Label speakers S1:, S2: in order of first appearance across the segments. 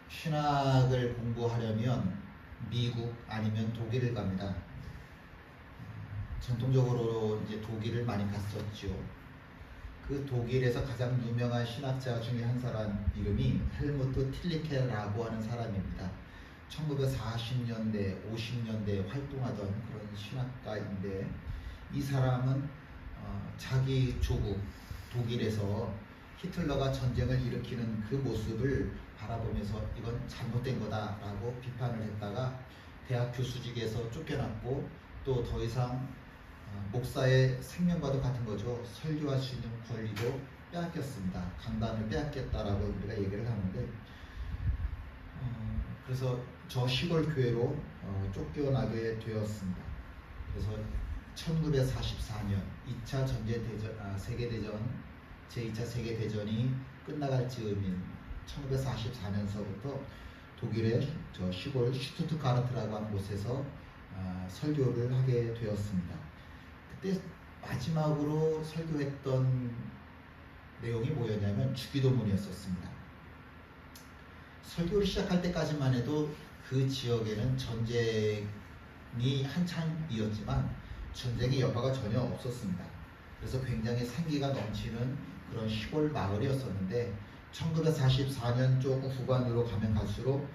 S1: 신학을 공부하려면 미국 아니면 독일을 갑니다. 전통적으로 이제 독일을 많이 갔었죠. 그 독일에서 가장 유명한 신학자 중에 한 사람 이름이 헬무트 틸리케라고 하는 사람입니다. 1940년대, 50년대에 활동하던 그런 신학가인데, 이 사람은 자기 조국 독일에서 히틀러가 전쟁을 일으키는 그 모습을 바라보면서 이건 잘못된 거다라고 비판을 했다가 대학 교수직에서 쫓겨났고, 또 더 이상 목사의 생명과도 같은 거죠. 설교할 수 있는 권리도 빼앗겼습니다. 강단을 빼앗겼다라고 우리가 얘기를 하는데, 그래서 저 시골 교회로 쫓겨나게 되었습니다. 그래서 1944년 2차 세계대전, 제2차 세계대전이 끝나갈 즈음인 1944년서부터 독일의 저 시골 슈투트가르트라고 하는 곳에서 설교를 하게 되었습니다. 그때 마지막으로 설교했던 내용이 뭐였냐면 주기도문이었습니다. 설교를 시작할 때까지만 해도 그 지역에는 전쟁이 한창이었지만 전쟁의 여파가 전혀 없었습니다. 그래서 굉장히 생기가 넘치는 그런 시골 마을이었었는데, 1944년 조금 후반으로 가면 갈수록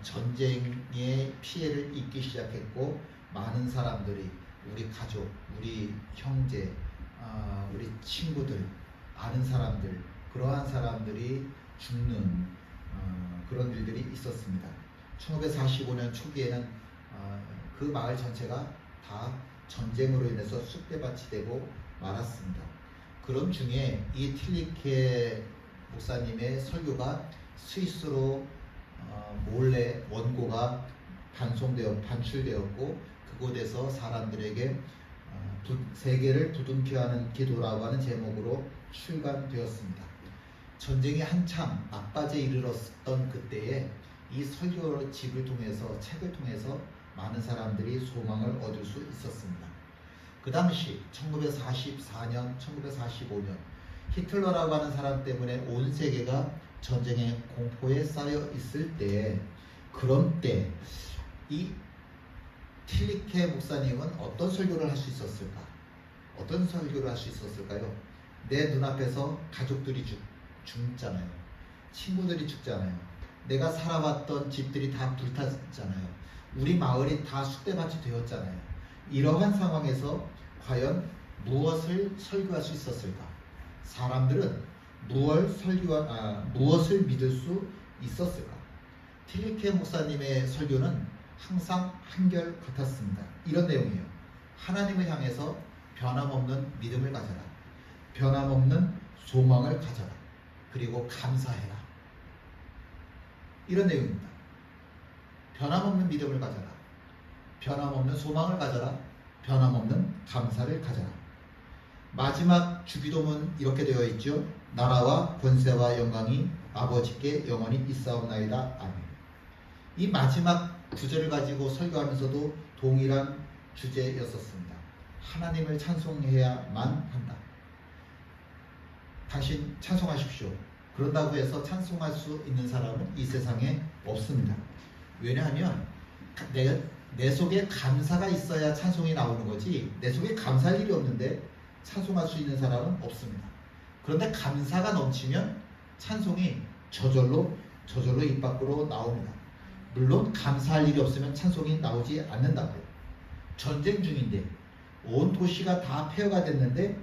S1: 전쟁의 피해를 입기 시작했고, 많은 사람들이, 우리 가족, 우리 형제, 우리 친구들, 아는 사람들, 그러한 사람들이 죽는 그런 일들이 있었습니다. 1945년 초기에는 그 마을 전체가 다 전쟁으로 인해서 쑥대밭이 되고 말았습니다. 그런 중에 이 틸리케 목사님의 설교가 스위스로 몰래 원고가 반출되었고, 그곳에서 사람들에게 세계를 두둥케 하는 기도라고 하는 제목으로 출간되었습니다. 전쟁이 한참 막바지에 이르렀던 그때에 이 설교집을 통해서, 책을 통해서 많은 사람들이 소망을 얻을 수 있었습니다. 그 당시 1944년, 1945년 히틀러라고 하는 사람 때문에 온 세계가 전쟁의 공포에 쌓여 있을 때, 그런 때 이 틸리케 목사님은 어떤 설교를 할 수 있었을까? 어떤 설교를 할 수 있었을까요? 내 눈앞에서 가족들이 죽잖아요. 친구들이 죽잖아요. 내가 살아왔던 집들이 다 불탔잖아요. 우리 마을이 다 쑥대밭이 되었잖아요. 이러한 상황에서 과연 무엇을 설교할 수 있었을까? 사람들은 무엇을 믿을 수 있었을까? 틸리케 목사님의 설교는 항상 한결같았습니다. 이런 내용이에요. 하나님을 향해서 변함없는 믿음을 가져라. 변함없는 소망을 가져라. 그리고 감사해라. 이런 내용입니다. 변함없는 믿음을 가져라. 변함없는 소망을 가져라. 변함없는 감사를 가져라. 마지막 주기도문 이렇게 되어 있죠. 나라와 권세와 영광이 아버지께 영원히 있사옵나이다. 아멘. 이 마지막 구절을 가지고 설교하면서도 동일한 주제였었습니다. 하나님을 찬송해야만 한다. 당신 찬송하십시오. 그런다고 해서 찬송할 수 있는 사람은 이 세상에 없습니다. 왜냐하면 내 속에 감사가 있어야 찬송이 나오는 거지, 내 속에 감사할 일이 없는데 찬송할 수 있는 사람은 없습니다. 그런데 감사가 넘치면 찬송이 저절로 입 밖으로 나옵니다. 물론 감사할 일이 없으면 찬송이 나오지 않는다고요. 전쟁 중인데 온 도시가 다 폐허가 됐는데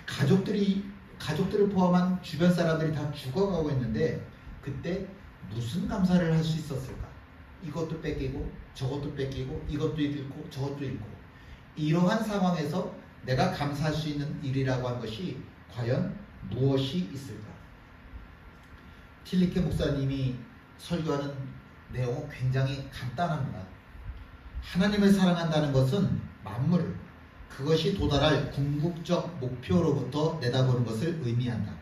S1: 가족들을 포함한 주변 사람들이 다 죽어가고 있는데, 그때 무슨 감사를 할 수 있었을까? 이것도 뺏기고 저것도 뺏기고 이것도 잃고 저것도 잃고, 이러한 상황에서 내가 감사할 수 있는 일이라고 한 것이 과연 무엇이 있을까? 틸리케 목사님이 설교하는 내용은 굉장히 간단합니다. 하나님을 사랑한다는 것은 만물을, 그것이 도달할 궁극적 목표로부터 내다보는 것을 의미한다.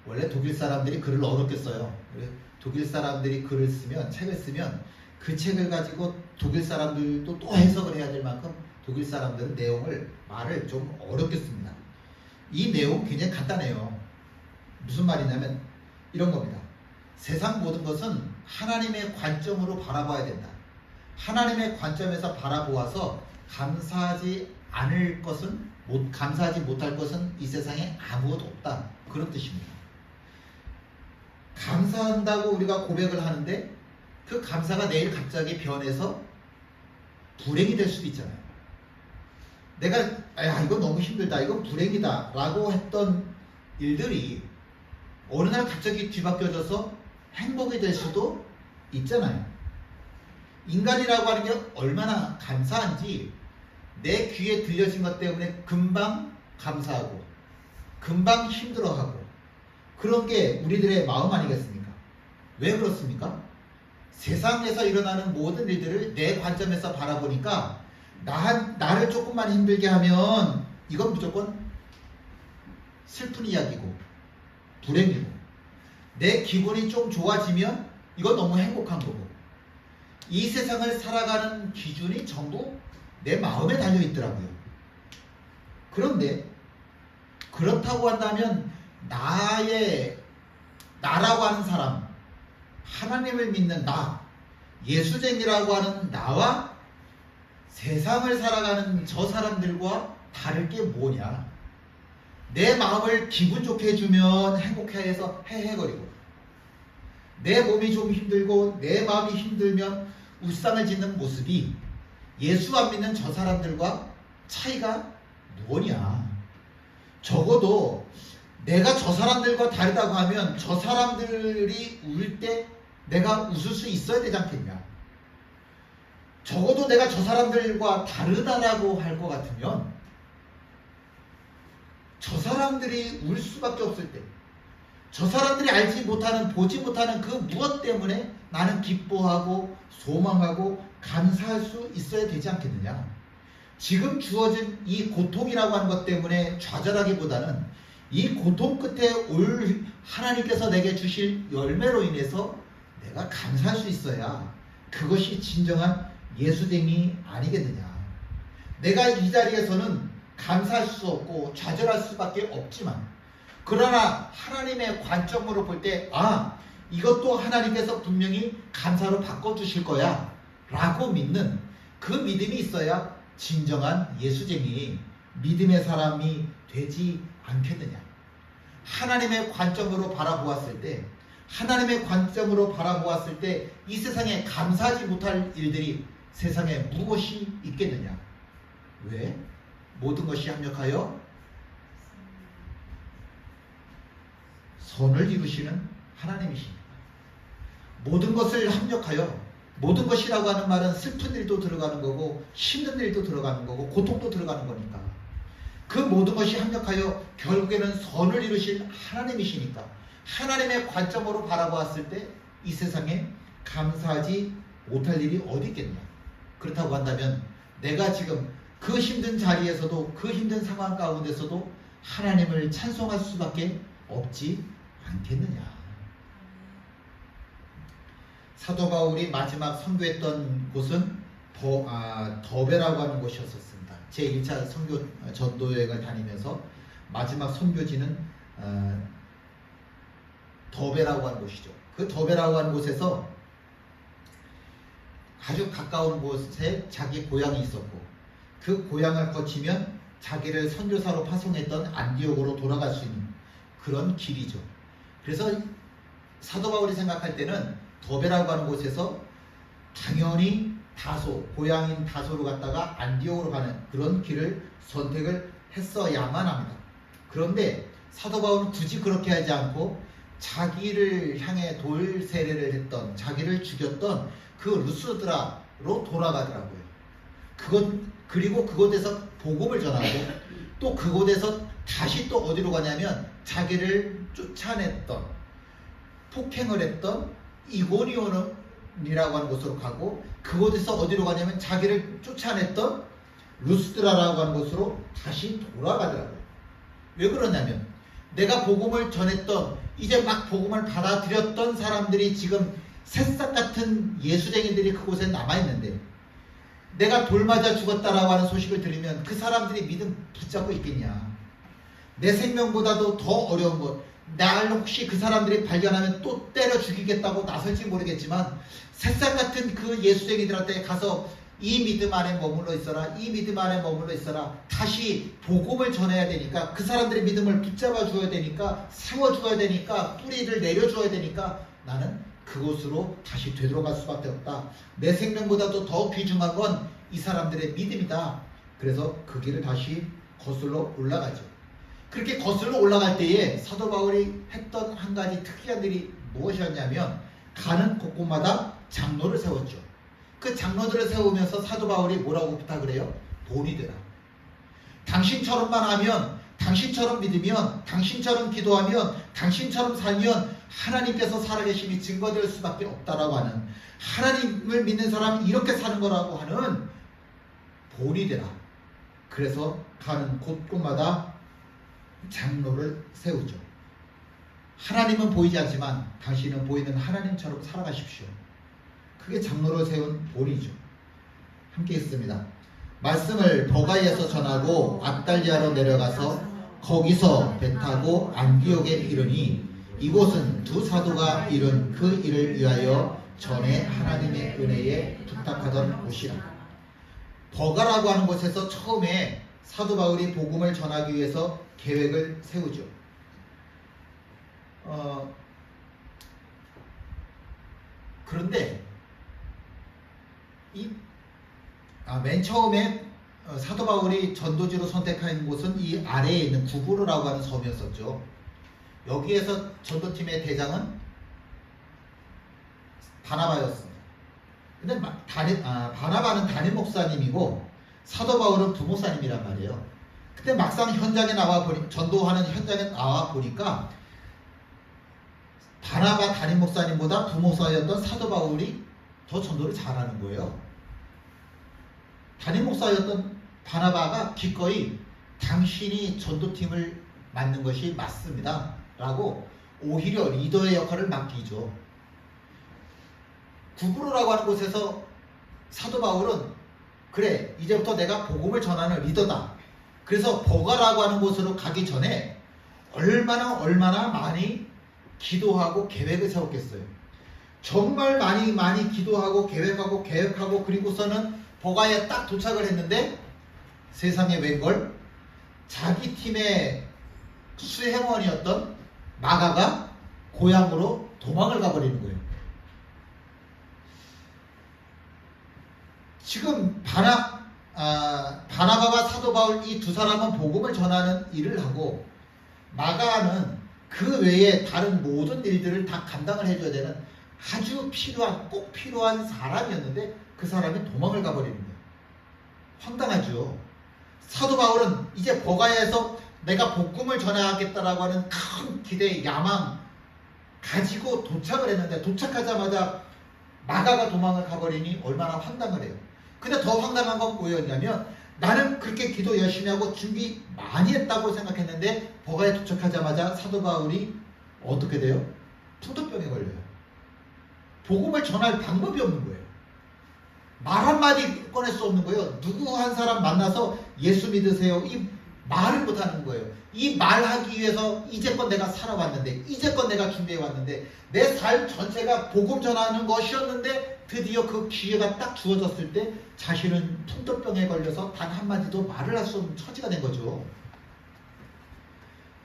S1: 원래 독일 사람들이 글을 어렵게 써요. 독일 사람들이 책을 쓰면 그 책을 가지고 독일 사람들도 또 해석을 해야 될 만큼 독일 사람들은 말을 좀 어렵게 씁니다. 이 내용 굉장히 간단해요. 무슨 말이냐면 이런 겁니다. 세상 모든 것은 하나님의 관점으로 바라봐야 된다. 하나님의 관점에서 바라보아서 감사하지 못할 것은 이 세상에 아무것도 없다. 그런 뜻입니다. 감사한다고 우리가 고백을 하는데 그 감사가 내일 갑자기 변해서 불행이 될 수도 있잖아요. 내가 이거 너무 힘들다, 이건 불행이다 라고 했던 일들이 어느 날 갑자기 뒤바뀌어져서 행복이 될 수도 있잖아요. 인간이라고 하는 게 얼마나 감사한지 내 귀에 들려진 것 때문에 금방 감사하고 금방 힘들어하고 그런 게 우리들의 마음 아니겠습니까? 왜 그렇습니까? 세상에서 일어나는 모든 일들을 내 관점에서 바라보니까 나를 조금만 힘들게 하면 이건 무조건 슬픈 이야기고 불행이고, 내 기분이 좀 좋아지면 이건 너무 행복한 거고, 이 세상을 살아가는 기준이 전부 내 마음에 달려 있더라고요. 그런데 그렇다고 한다면 나라고 하는 사람, 하나님을 믿는 나, 예수쟁이라고 하는 나와 세상을 살아가는 저 사람들과 다를 게 뭐냐? 내 마음을 기분 좋게 해주면 행복해해서 헤헤거리고, 내 몸이 좀 힘들고 내 마음이 힘들면 울상을 짓는 모습이 예수 안 믿는 저 사람들과 차이가 뭐냐? 적어도 내가 저 사람들과 다르다고 하면 저 사람들이 울 때 내가 웃을 수 있어야 되지 않겠냐? 적어도 내가 저 사람들과 다르다라고 할 것 같으면 저 사람들이 울 수밖에 없을 때, 저 사람들이 알지 못하는, 보지 못하는 그 무엇 때문에 나는 기뻐하고 소망하고 감사할 수 있어야 되지 않겠느냐? 지금 주어진 이 고통이라고 하는 것 때문에 좌절하기보다는 이 고통 끝에 올 하나님께서 내게 주실 열매로 인해서 내가 감사할 수 있어야 그것이 진정한 예수됨이 아니겠느냐? 내가 이 자리에서는 감사할 수 없고 좌절할 수밖에 없지만, 그러나 하나님의 관점으로 볼 때 이것도 하나님께서 분명히 감사로 바꿔주실 거야 라고 믿는 그 믿음이 있어야 진정한 예수쟁이 믿음의 사람이 되지 않겠느냐. 하나님의 관점으로 바라보았을 때, 이 세상에 감사하지 못할 일들이 세상에 무엇이 있겠느냐? 왜? 모든 것이 합력하여 선을 이루시는 하나님이십니다. 모든 것을 합력하여, 모든 것이라고 하는 말은 슬픈 일도 들어가는 거고 힘든 일도 들어가는 거고 고통도 들어가는 거니까, 그 모든 것이 합력하여 결국에는 선을 이루신 하나님이시니까 하나님의 관점으로 바라보았을 때 이 세상에 감사하지 못할 일이 어디 있겠냐. 그렇다고 한다면 내가 지금 그 힘든 자리에서도, 그 힘든 상황 가운데서도 하나님을 찬송할 수밖에 없지 않겠느냐. 사도 바울이 마지막 선교했던 곳은 더베라고 하는 곳이었습니다. 제1차 선교 전도여행을 다니면서 마지막 선교지는 더베라고 하는 곳이죠. 그 더베라고 하는 곳에서 아주 가까운 곳에 자기 고향이 있었고, 그 고향을 거치면 자기를 선교사로 파송했던 안디옥으로 돌아갈 수 있는 그런 길이죠. 그래서 사도 바울이 생각할 때는 더베라고 하는 곳에서 당연히 고향인 다소로 갔다가 안디옥으로 가는 그런 길을 선택을 했어야만 합니다. 그런데 사도 바울은 굳이 그렇게 하지 않고 자기를 향해 돌세례를 했던, 자기를 죽였던 그 루스드라로 돌아가더라고요. 그리고 그곳에서 복음을 전하고, 또 그곳에서 다시 또 어디로 가냐면 자기를 쫓아냈던, 폭행을 했던 이고니온이라고 하는 곳으로 가고, 그곳에서 어디로 가냐면 자기를 쫓아냈던 루스드라라고 하는 곳으로 다시 돌아가더라고요. 왜 그러냐면 내가 복음을 전했던, 이제 막 복음을 받아들였던 사람들이 지금 새싹 같은 예수쟁이들이 그곳에 남아있는데, 내가 돌 맞아 죽었다라고 하는 소식을 들으면 그 사람들이 믿음 붙잡고 있겠냐. 내 생명보다도 더 어려운 것, 날 혹시 그 사람들이 발견하면 또 때려 죽이겠다고 나설지 모르겠지만 새싹 같은 그 예수쟁이들한테 가서 이 믿음 안에 머물러 있어라, 이 믿음 안에 머물러 있어라, 다시 복음을 전해야 되니까, 그 사람들의 믿음을 붙잡아 주어야 되니까, 세워 주어야 되니까, 뿌리를 내려 주어야 되니까 나는 그곳으로 다시 되돌아갈 수밖에 없다. 내 생명보다도 더 귀중한 건 이 사람들의 믿음이다. 그래서 그 길을 다시 거슬러 올라가죠. 그렇게 거슬러 올라갈 때에 사도 바울이 했던 한 가지 특이한 일이 무엇이었냐면, 가는 곳곳마다 장로를 세웠죠. 그 장로들을 세우면서 사도 바울이 뭐라고 부탁을 해요? 본이 되라. 당신처럼만 하면, 당신처럼 믿으면, 당신처럼 기도하면, 당신처럼 살면 하나님께서 살아계심이 증거될 수밖에 없다라고 하는, 하나님을 믿는 사람이 이렇게 사는 거라고 하는 본이 되라. 그래서 가는 곳곳마다 장로를 세우죠. 하나님은 보이지 않지만 당신은 보이는 하나님처럼 살아가십시오. 그게 장로를 세운 본이죠. 함께 있습니다. 말씀을 버가이에서 전하고 압달리아로 내려가서 거기서 배 타고 안디옥에 이르니, 이곳은 두 사도가 이룬 그 일을 위하여 전에 하나님의 은혜에 부탁하던 곳이라. 버가라고 하는 곳에서 처음에 사도 바울이 복음을 전하기 위해서 계획을 세우죠. 그런데 맨 처음에 사도 바울이 전도지로 선택한 곳은 이 아래에 있는 구부로라고 하는 섬이었었죠. 여기에서 전도팀의 대장은 바나바였습니다. 근데 바나바는 담임 목사님이고 사도 바울은 부목사님이란 말이에요. 근데 막상 현장에 나와 보니, 전도하는 현장에 나와 보니까 바나바 담임 목사님보다 부목사였던 사도 바울이 더 전도를 잘하는 거예요. 담임 목사였던 바나바가 기꺼이 당신이 전도팀을 맡는 것이 맞습니다 라고 오히려 리더의 역할을 맡기죠. 구브로라고 하는 곳에서 사도 바울은 그래, 이제부터 내가 복음을 전하는 리더다. 그래서 버가라고 하는 곳으로 가기 전에 얼마나 많이 기도하고 계획을 세웠겠어요. 정말 많이 기도하고 계획하고 그리고서는 버가에 딱 도착을 했는데 세상에 웬걸, 자기 팀의 수행원이었던 마가가 고향으로 도망을 가버리는 거예요. 지금 바나바와 사도 바울 이 두 사람은 복음을 전하는 일을 하고, 마가는 그 외에 다른 모든 일들을 다 감당을 해줘야 되는 아주 꼭 필요한 사람이었는데 그 사람이 도망을 가버리는 거예요. 황당하죠. 사도 바울은 이제 버가야에서 내가 복음을 전하겠다라고 하는 큰 기대, 야망 가지고 도착을 했는데, 도착하자마자 마가가 도망을 가버리니 얼마나 황당을 해요. 근데 더 황당한 건 뭐였냐면, 나는 그렇게 기도 열심히 하고 준비 많이 했다고 생각했는데 버가에 도착하자마자 사도 바울이 어떻게 돼요? 풍토병에 걸려요. 복음을 전할 방법이 없는 거예요. 말 한마디 꺼낼 수 없는 거예요. 누구 한 사람 만나서 예수 믿으세요, 이 말을 못하는 거예요. 이 말하기 위해서 이제껏 내가 살아왔는데, 이제껏 내가 준비해왔는데, 내 삶 전체가 복음 전하는 것이었는데 드디어 그 기회가 딱 주어졌을 때 자신은 풍토병에 걸려서 단 한마디도 말을 할 수 없는 처지가 된 거죠.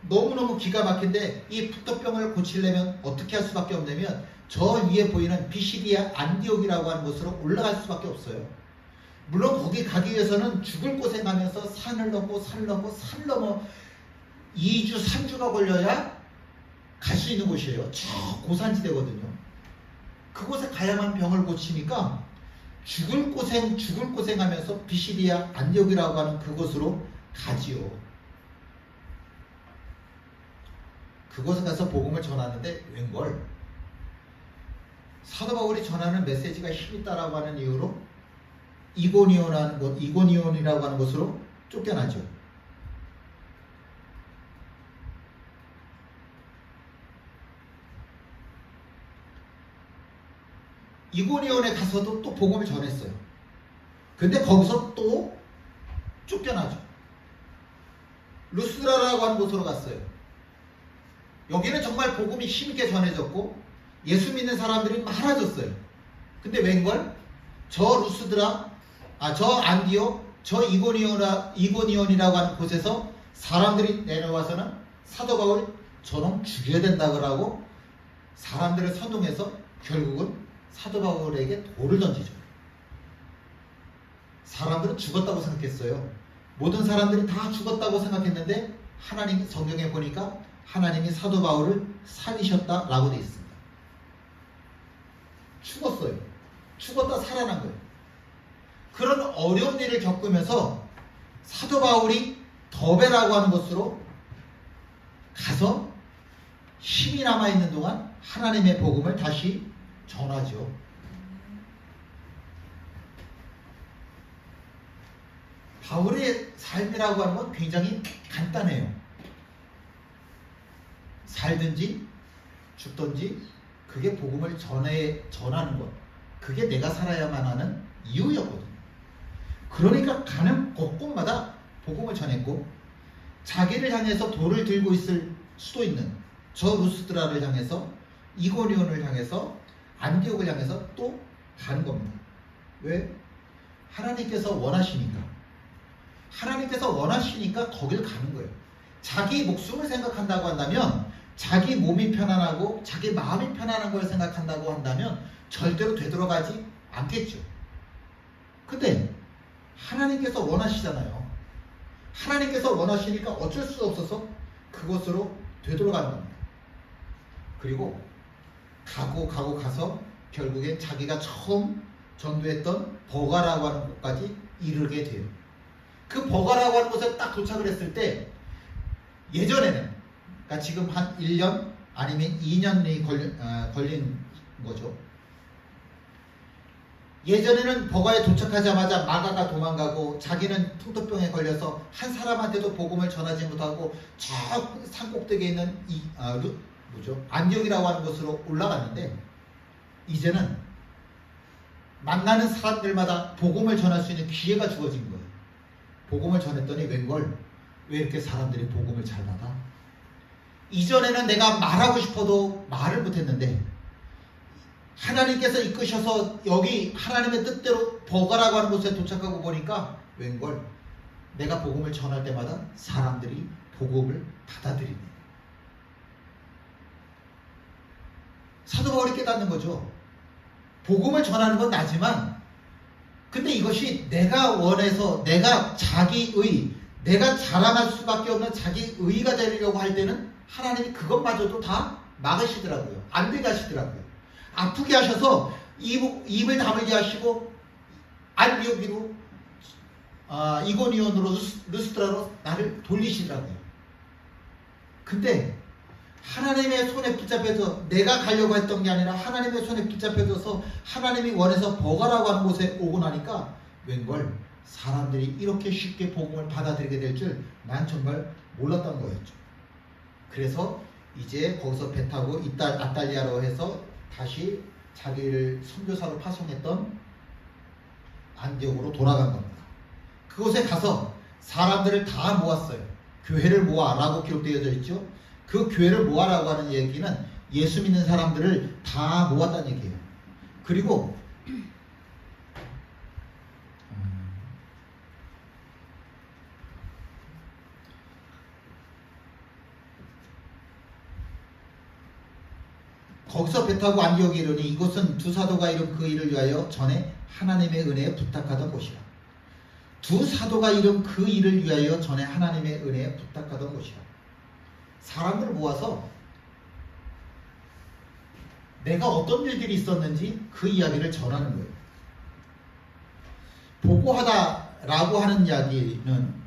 S1: 너무너무 기가 막힌데, 이 풍토병을 고치려면 어떻게 할 수밖에 없냐면 저 위에 보이는 비시디아 안디옥이라고 하는 곳으로 올라갈 수밖에 없어요. 물론 거기 가기 위해서는 죽을 고생하면서 산을 넘고 산을 넘어 2주 3주가 걸려야 갈 수 있는 곳이에요. 저 고산지대거든요. 그곳에 가야만 병을 고치니까 죽을 고생하면서 비시디아 안디옥이라고 하는 그곳으로 가지요. 그곳에 가서 복음을 전하는데 웬걸, 사도 바울이 전하는 메시지가 힘있다라고 하는 이유로 이고니온이라고 하는 곳으로 쫓겨나죠. 이고니온에 가서도 또 복음을 전했어요. 근데 거기서 또 쫓겨나죠. 루스드라라고 하는 곳으로 갔어요. 여기는 정말 복음이 힘있게 전해졌고 예수 믿는 사람들이 많아졌어요. 근데 웬걸? 저 루스드라, 저 안디옥, 저 이고니온이라고 하는 곳에서 사람들이 내려와서는 사도 바울 저놈 죽여야 된다 그러고 사람들을 선동해서 결국은 사도 바울에게 돌을 던지죠. 사람들은 죽었다고 생각했어요. 모든 사람들이 다 죽었다고 생각했는데 하나님 성경에 보니까 하나님이 사도 바울을 살리셨다라고 되어 있습니다. 죽었어요. 죽었다 살아난 거예요. 그런 어려운 일을 겪으면서 사도 바울이 더베라고 하는 곳으로 가서 힘이 남아있는 동안 하나님의 복음을 다시 전하죠. 바울의 삶이라고 하는 건 굉장히 간단해요. 살든지 죽든지 그게 복음을 전하는 것. 그게 내가 살아야만 하는 이유였거든요. 그러니까 가는 곳곳마다 복음을 전했고 자기를 향해서 돌을 들고 있을 수도 있는 저 루스드라를 향해서 이고니온을 향해서 안디옥을 향해서 또 가는 겁니다. 왜? 하나님께서 원하시니까. 하나님께서 원하시니까 거길 가는 거예요. 자기 목숨을 생각한다고 한다면 자기 몸이 편안하고 자기 마음이 편안한 걸 생각한다고 한다면 절대로 되돌아가지 않겠죠. 근데 하나님께서 원하시잖아요. 하나님께서 원하시니까 어쩔 수 없어서 그곳으로 되돌아가는 겁니다. 그리고 가서 결국에 자기가 처음 전도했던 버가라고 하는 곳까지 이르게 돼요. 그 버가라고 하는 곳에 딱 도착을 했을 때 예전에는 그러니까 지금 한 1년 아니면 2년이 걸린 거죠. 예전에는 버가에 도착하자마자 마가가 도망가고 자기는 풍토병에 걸려서 한 사람한테도 복음을 전하지 못하고 저 산꼭대기에 있는 안디옥이라고 하는 곳으로 올라갔는데 이제는 만나는 사람들마다 복음을 전할 수 있는 기회가 주어진 거예요. 복음을 전했더니 웬걸 왜 이렇게 사람들이 복음을 잘 받아? 이전에는 내가 말하고 싶어도 말을 못했는데 하나님께서 이끄셔서 여기 하나님의 뜻대로 버가라고 하는 곳에 도착하고 보니까 웬걸 내가 복음을 전할 때마다 사람들이 복음을 받아들이네. 사도 바울이 깨닫는 거죠. 복음을 전하는 건 나지만 근데 이것이 내가 원해서 내가 자기의 내가 자랑할 수밖에 없는 자기의가 되려고 할 때는 하나님이 그것마저도 다 막으시더라고요. 안 되게 하시더라고요. 아프게 하셔서 입을 다물게 하시고 안디옥으로 이고니온으로 루스드라로 나를 돌리시더라고요. 근데 하나님의 손에 붙잡혀서 내가 가려고 했던 게 아니라 하나님의 손에 붙잡혀져서 하나님이 원해서 버가라고 하는 곳에 오고 나니까 웬걸 사람들이 이렇게 쉽게 복음을 받아들이게 될 줄 난 정말 몰랐던 거였죠. 그래서 이제 거기서 배 타고 아탈리아로 해서 다시 자기를 선교사로 파송했던 안디옥으로 돌아간 겁니다. 그곳에 가서 사람들을 다 모았어요. 교회를 모아라고 기록되어져 있죠. 그 교회를 모아라고 하는 얘기는 예수 믿는 사람들을 다 모았다는 얘기예요. 그리고 거기서 배 타고 안디옥에 이르니 이곳은 두 사도가 이룬 그 일을 위하여 전에 하나님의 은혜에 부탁하던 곳이라. 두 사도가 이룬 그 일을 위하여 전에 하나님의 은혜에 부탁하던 곳이라. 사람들을 모아서 내가 어떤 일들이 있었는지 그 이야기를 전하는 거예요. 보고하다라고 하는 이야기는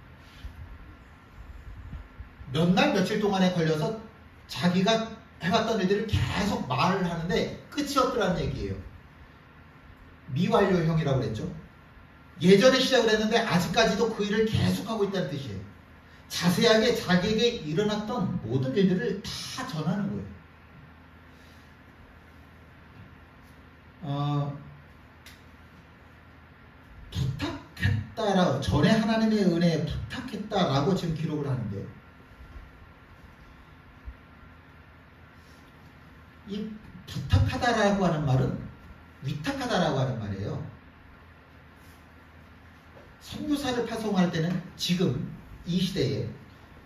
S1: 몇 날 며칠 동안에 걸려서 자기가 해봤던 일들을 계속 말을 하는데 끝이 없더라는 얘기예요. 미완료형이라고 그랬죠. 예전에 시작을 했는데 아직까지도 그 일을 계속하고 있다는 뜻이에요. 자세하게 자기에게 일어났던 모든 일들을 다 전하는 거예요. 부탁했다라고 전에 하나님의 은혜에 부탁했다라고 지금 기록을 하는데 이 부탁하다라고 하는 말은 위탁하다라고 하는 말이에요. 선교사를 파송할 때는 지금 이 시대에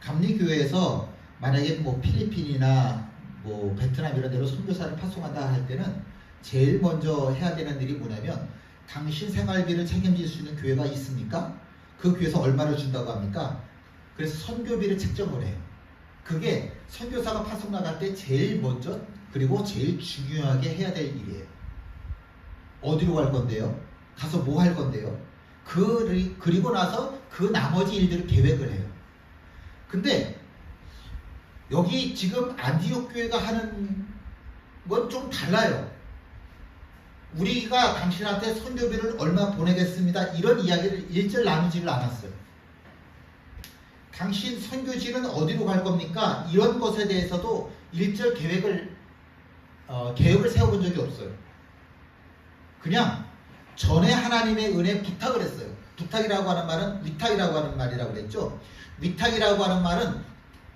S1: 감리교회에서 만약에 뭐 필리핀이나 뭐 베트남 이런 데로 선교사를 파송한다 할 때는 제일 먼저 해야 되는 일이 뭐냐면 당신 생활비를 책임질 수 있는 교회가 있습니까? 그 교회에서 얼마를 준다고 합니까? 그래서 선교비를 책정을 해요. 그게 선교사가 파송 나갈 때 제일 먼저 그리고 제일 중요하게 해야 될 일이에요. 어디로 갈 건데요? 가서 뭐 할 건데요? 그리고 나서 그 나머지 일들을 계획을 해요. 근데 여기 지금 안디옥 교회가 하는 건 좀 달라요. 우리가 당신한테 선교비를 얼마 보내겠습니다. 이런 이야기를 일절 나누지를 않았어요. 당신 선교지는 어디로 갈 겁니까? 이런 것에 대해서도 일절 계획을 세워본 적이 없어요. 그냥 전에 하나님의 은혜 부탁을 했어요. 부탁이라고 하는 말은 위탁이라고 하는 말이라고 그랬죠. 위탁이라고 하는 말은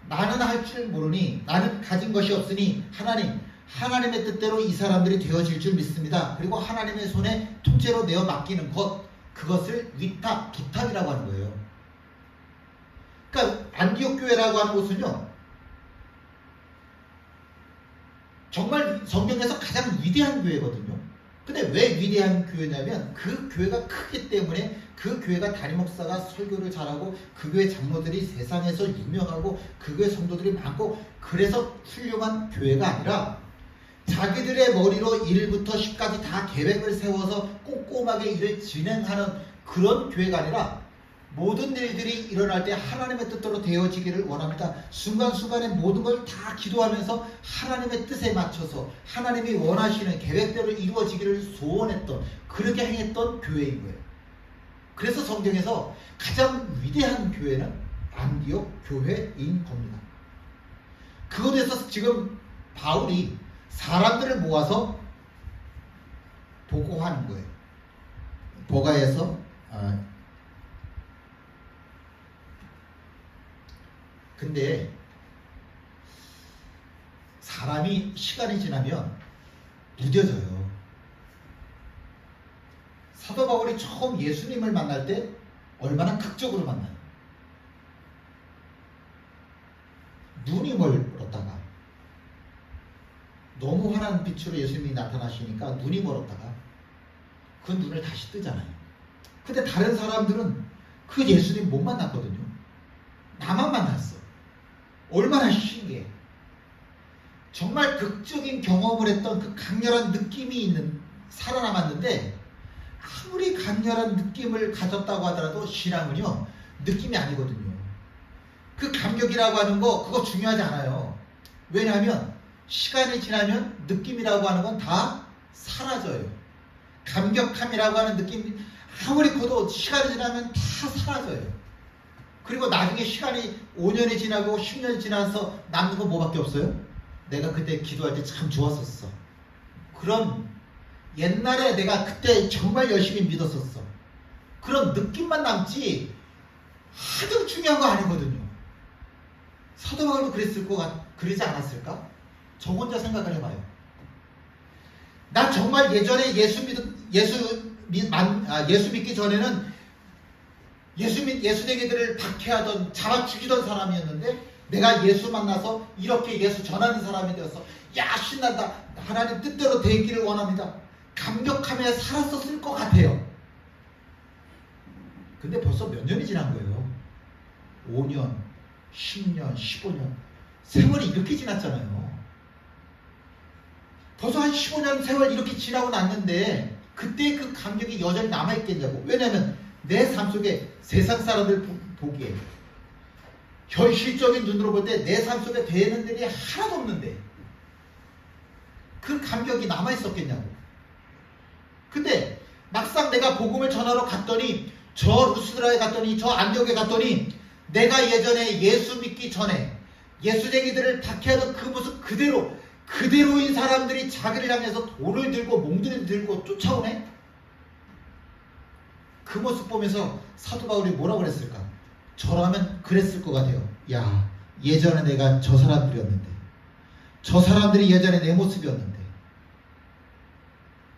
S1: 나는 할 줄 모르니 나는 가진 것이 없으니 하나님의 뜻대로 이 사람들이 되어질 줄 믿습니다. 그리고 하나님의 손에 통째로 내어 맡기는 그것을 위탁, 부탁이라고 하는 거예요. 그러니까 안디옥 교회라고 하는 곳은요, 정말 성경에서 가장 위대한 교회거든요. 근데 왜 위대한 교회냐면 그 교회가 크기 때문에 그 교회가 담임 목사가 설교를 잘하고 그 교회 장로들이 세상에서 유명하고 그 교회 성도들이 많고 그래서 훌륭한 교회가 아니라 자기들의 머리로 1부터 10까지 다 계획을 세워서 꼼꼼하게 일을 진행하는 그런 교회가 아니라 모든 일들이 일어날 때 하나님의 뜻대로 되어지기를 원합니다. 순간순간에 모든 걸 다 기도하면서 하나님의 뜻에 맞춰서 하나님이 원하시는 계획대로 이루어지기를 소원했던, 그렇게 행했던 교회인 거예요. 그래서 성경에서 가장 위대한 교회는 안디옥 교회인 겁니다. 그것에서 지금 바울이 사람들을 모아서 보고하는 거예요. 보가에서 근데 사람이 시간이 지나면 무뎌져요. 사도 바울이 처음 예수님을 만날 때 얼마나 극적으로 만나요. 눈이 멀었다가 너무 환한 빛으로 예수님이 나타나시니까 눈이 멀었다가 그 눈을 다시 뜨잖아요. 근데 다른 사람들은 그 예수님 못 만났거든요. 나만 만났어. 얼마나 신기해. 정말 극적인 경험을 했던 그 강렬한 느낌이 살아남았는데 아무리 강렬한 느낌을 가졌다고 하더라도 신앙은요, 느낌이 아니거든요. 그 감격이라고 하는 거 그거 중요하지 않아요. 왜냐하면 시간이 지나면 느낌이라고 하는 건 다 사라져요. 감격함이라고 하는 느낌 아무리 커도 시간이 지나면 다 사라져요. 그리고 나중에 시간이 5년이 지나고 10년이 지나서 남는 건 뭐밖에 없어요? 내가 그때 기도할 때 참 좋았었어. 그런 옛날에 내가 그때 정말 열심히 믿었었어. 그런 느낌만 남지 하도 중요한 거 아니거든요. 사도 바울도 그러지 않았을까? 저 혼자 생각을 해봐요. 나 정말 예전에 예수 믿기 전에는 예수쟁이들을 박해하던 잡아 죽이던 사람이었는데 내가 예수 만나서 이렇게 예수 전하는 사람이 되어서 야 신난다. 하나님 뜻대로 되기를 원합니다. 감격하며 살았었을 것 같아요. 근데 벌써 몇 년이 지난 거예요. 5년, 10년, 15년 세월이 이렇게 지났잖아요. 벌써 한 15년 세월 이렇게 지나고 났는데 그때 그 감격이 여전히 남아있겠냐고. 왜냐면 내 삶 속에 세상 사람들 보기에 현실적인 눈으로 볼 때 내 삶 속에 되는 일이 하나도 없는데 그 감격이 남아있었겠냐고. 근데 막상 내가 복음을 전하러 갔더니 저 루스드라에 갔더니 저 안디옥에 갔더니 내가 예전에 예수 믿기 전에 예수쟁이들을 박해하던 그 모습 그대로인 사람들이 자기를 향해서 돌을 들고 몽둥이를 들고 쫓아오네. 그 모습 보면서 사도 바울이 뭐라고 그랬을까? 저라면 그랬을 것 같아요. 야, 예전에 내가 저 사람들이었는데 저 사람들이 예전에 내 모습이었는데,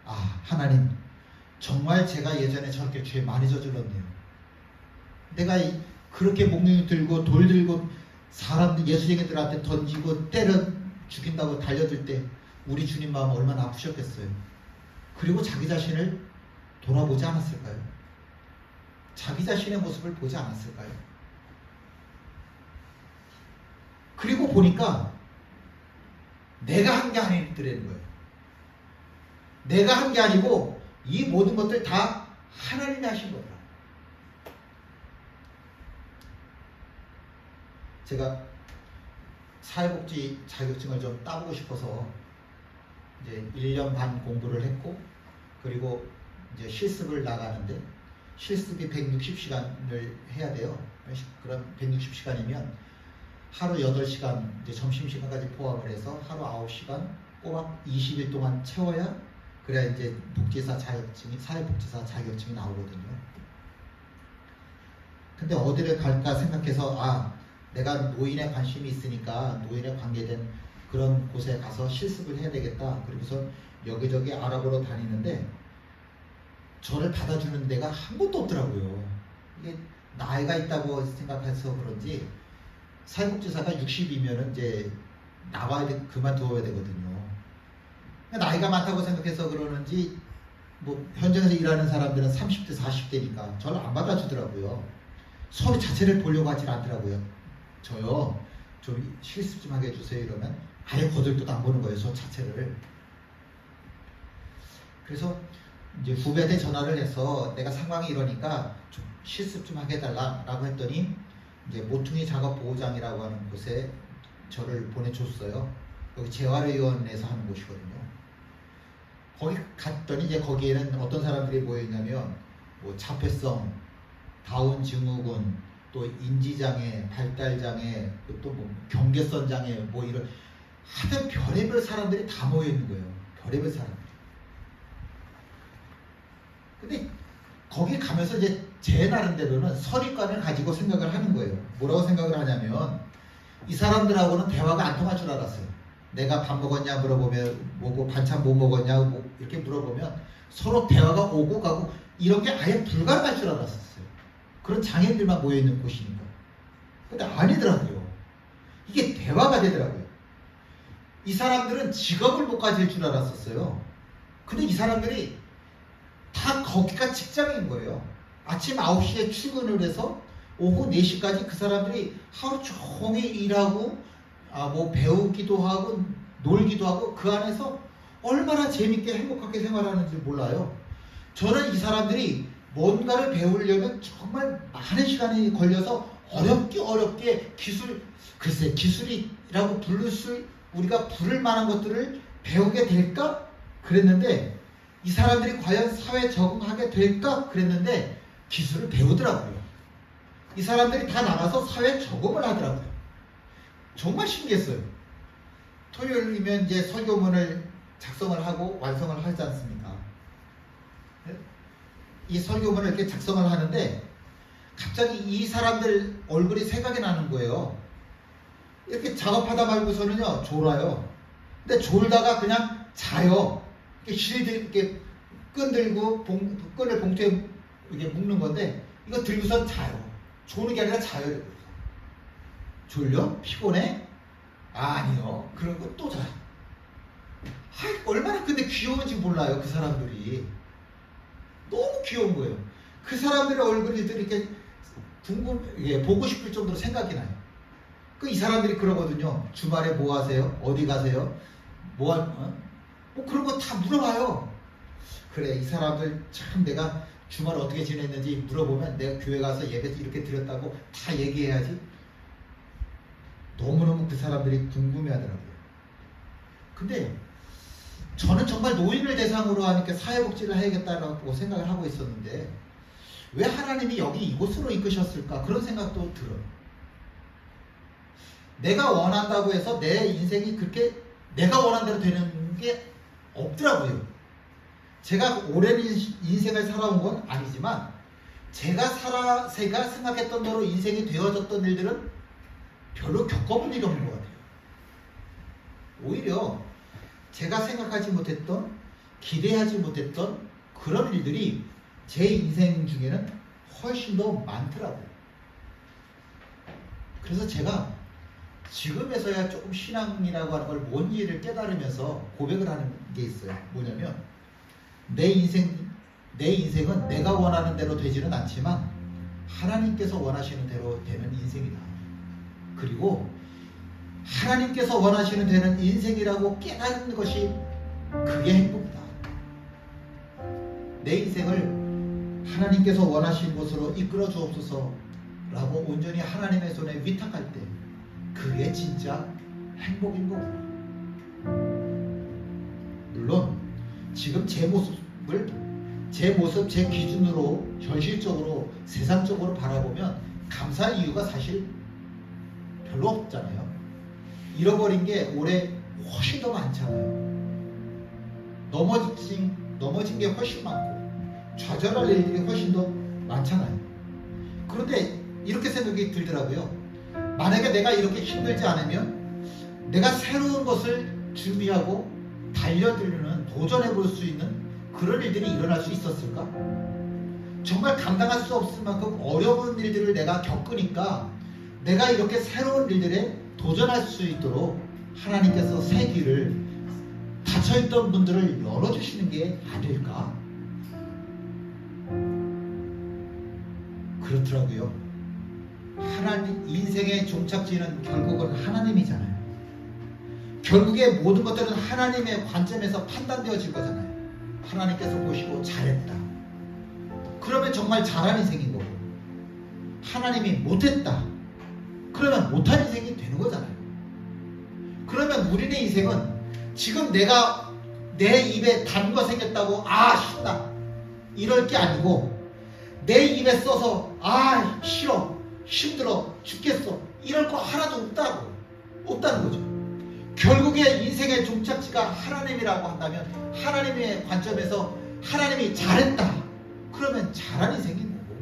S1: 아, 하나님, 정말 제가 예전에 저렇게 죄 많이 저질렀네요. 내가 그렇게 몽둥이 들고 돌 들고 사람들, 예수쟁이들한테 던지고 때려 죽인다고 달려들 때 우리 주님 마음 얼마나 아프셨겠어요. 그리고 자기 자신을 돌아보지 않았을까요? 자기 자신의 모습을 보지 않았을까요? 그리고 보니까 내가 한 게 아니더라는 거예요. 내가 한 게 아니고 이 모든 것들 다 하나님이 하신 거더라. 제가 사회복지 자격증을 좀 따보고 싶어서 이제 1년 반 공부를 했고, 그리고 이제 실습을 나가는데 실습이 160시간을 해야 돼요. 그럼 160시간이면 하루 8시간 이제 점심시간까지 포함을 해서 하루 9시간 꼬박 20일 동안 채워야 그래야 이제 복지사 자격증이, 사회복지사 자격증이 나오거든요. 근데 어디를 갈까 생각해서, 아, 내가 노인에 관심이 있으니까 노인에 관계된 그런 곳에 가서 실습을 해야 되겠다. 그리고서 여기저기 알아보러 다니는데 저를 받아주는 데가 한 곳도 없더라고요. 이게 나이가 있다고 생각해서 그런지 사회복지사가 60이면은 이제 나와야 돼, 그만두어야 되거든요. 나이가 많다고 생각해서 그러는지 뭐 현장에서 일하는 사람들은 30대 40대니까 저를 안 받아주더라고요. 서로 자체를 보려고 하질 않더라고요. 저요, 좀 실습 좀 하게 해주세요 이러면 아예 거들떠도 안 보는 거예요, 저 자체를. 그래서 이제 후배한테 전화를 해서 내가 상황이 이러니까 좀 실습 좀 하게 해달라고 했더니 이제 모퉁이 작업 보호장이라고 하는 곳에 저를 보내줬어요. 여기 재활의원에서 하는 곳이거든요. 거기 갔더니 이제 거기에는 어떤 사람들이 모여 있냐면 뭐 자폐성, 다운 증후군, 또 인지장애, 발달장애, 또 뭐 경계선 장애, 뭐 이런 하여튼 별의별 사람들이 다 모여 있는 거예요. 별의별 사람들. 근데 거기 가면서 이제 제 나름대로는 선입관을 가지고 생각을 하는 거예요. 뭐라고 생각을 하냐면 이 사람들하고는 대화가 안 통할 줄 알았어요. 내가 밥 먹었냐 물어보면 뭐고 반찬 뭐 먹었냐 뭐 이렇게 물어보면 서로 대화가 오고 가고 이런 게 아예 불가능할 줄 알았었어요. 그런 장애인들만 모여있는 곳이니까. 근데 아니더라고요. 이게 대화가 되더라고요. 이 사람들은 직업을 못 가질 줄 알았었어요. 근데 이 사람들이 다 거기가 직장인 거예요. 아침 9시에 출근을 해서 오후 4시까지 그 사람들이 하루 종일 일하고 뭐 배우기도 하고 놀기도 하고 그 안에서 얼마나 재밌게 행복하게 생활하는지 몰라요. 저는 이 사람들이 뭔가를 배우려면 정말 많은 시간이 걸려서 어렵게 글쎄 기술이라고 우리가 부를 만한 것들을 배우게 될까? 그랬는데 이 사람들이 과연 사회에 적응하게 될까? 그랬는데 기술을 배우더라고요. 이 사람들이 다 나가서 사회에 적응을 하더라고요. 정말 신기했어요. 토요일이면 이제 설교문을 작성을 하고 완성을 하지 않습니까? 이 설교문을 이렇게 작성을 하는데 갑자기 이 사람들 얼굴이 생각이 나는 거예요. 이렇게 작업하다 말고서는요 졸아요. 근데 졸다가 그냥 자요. 이렇게 끈 들고 끈을 봉투에 이렇게 묶는 건데 이거 들고선 자요. 조는 게 아니라 자요. 졸려? 피곤해? 아니요. 그런 거 또 자요. 얼마나 근데 귀여운지 몰라요. 그 사람들이 너무 귀여운 거예요. 그 사람들의 얼굴이 이렇게 보고 싶을 정도로 생각이 나요. 이 사람들이 그러거든요. 주말에 뭐 하세요? 어디 가세요? 뭐 그런 거 다 물어봐요. 그래, 이 사람들 참 내가 주말 어떻게 지냈는지 물어보면 내가 교회 가서 예배 이렇게 드렸다고 다 얘기해야지. 너무너무 그 사람들이 궁금해하더라고요. 근데 저는 정말 노인을 대상으로 하니까 사회복지를 해야겠다라고 생각을 하고 있었는데 왜 하나님이 여기 이곳으로 이끄셨을까? 그런 생각도 들어요. 내가 원한다고 해서 내 인생이 그렇게 내가 원한 대로 되는 게 없더라고요. 제가 오랜 인생을 살아온 건 아니지만 제가 생각했던 대로 인생이 되어졌던 일들은 별로 겪어본 일이 없는 것 같아요. 오히려 제가 생각하지 못했던, 기대하지 못했던 그런 일들이 제 인생 중에는 훨씬 더 많더라고요. 그래서 제가 지금에서야 조금 신앙이라고 하는 걸 뭔지를 깨달으면서 고백을 하는 게 있어요. 뭐냐면 내 인생은 내가 원하는 대로 되지는 않지만 하나님께서 원하시는 대로 되는 인생이다. 그리고 하나님께서 원하시는 되는 인생이라고 깨닫는 것이 그게 행복이다. 내 인생을 하나님께서 원하신 곳으로 이끌어 주옵소서 라고 온전히 하나님의 손에 위탁할 때 그게 진짜 행복인 거구나. 물론 지금 제 모습, 제 기준으로 현실적으로 세상적으로 바라보면 감사할 이유가 사실 별로 없잖아요. 잃어버린 게 올해 훨씬 더 많잖아요. 넘어진 게 훨씬 많고 좌절할 일들이 훨씬 더 많잖아요. 그런데 이렇게 생각이 들더라고요. 만약에 내가 이렇게 힘들지 않으면 내가 새로운 것을 준비하고 달려들려는, 도전해 볼 수 있는 그런 일들이 일어날 수 있었을까? 정말 감당할 수 없을 만큼 어려운 일들을 내가 겪으니까 내가 이렇게 새로운 일들에 도전할 수 있도록 하나님께서 새 길을, 닫혀있던 분들을 열어주시는 게 아닐까? 그렇더라고요. 하나님, 인생의 종착지는 결국은 하나님이잖아요. 결국에 모든 것들은 하나님의 관점에서 판단되어질 거잖아요. 하나님께서 보시고 잘했다. 그러면 정말 잘한 인생인 거고, 하나님이 못했다. 그러면 못한 인생이 되는 거잖아요. 그러면 우리네 인생은 지금 내가 내 입에 단 거 생겼다고 신나 이럴 게 아니고, 내 입에 써서 싫어, 힘들어 죽겠어 이럴 거 하나도 없다는 거죠. 결국에 인생의 종착지가 하나님이라고 한다면 하나님의 관점에서 하나님이 잘했다 그러면 잘한 인생인 거고,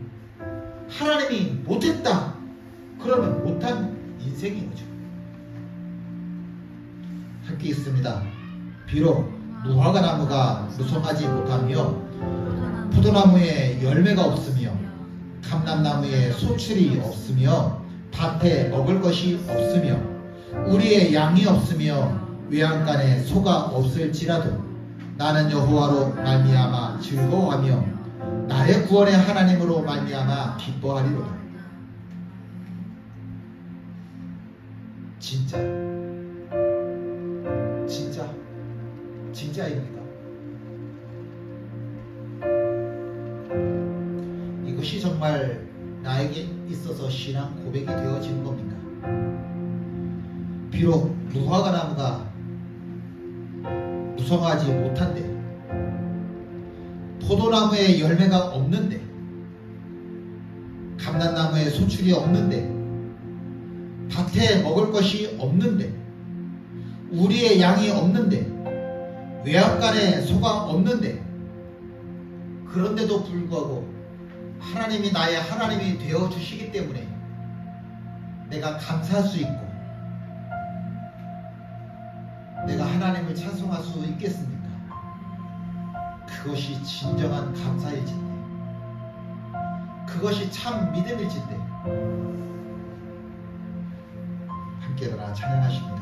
S1: 하나님이 못했다 그러면 못한 인생인 거죠. 함께 있습니다. 비록 무화과 나무가 무성하지 못하며 포도나무에 열매가 없으며 감람나무에 소출이 없으며 밭에 먹을 것이 없으며 우리의 양이 없으며 외양간에 소가 없을지라도 나는 여호와로 말미암아 즐거워하며 나의 구원의 하나님으로 말미암아 기뻐하리로다. 진짜입니까? 이것이 정말 나에게 있어서 신앙 고백이 되어지는 겁니까? 비록 무화과 나무가 무성하지 못한데, 포도나무에 열매가 없는데, 감람나무에 소출이 없는데, 밭에 먹을 것이 없는데, 우리의 양이 없는데, 외양간에 소가 없는데, 그런데도 불구하고 하나님이 나의 하나님이 되어 주시기 때문에 내가 감사할 수 있고 내가 하나님을 찬송할 수 있겠습니까? 그것이 진정한 감사일진데, 그것이 참 믿음일진데. 함께 일어나 찬양하십니다.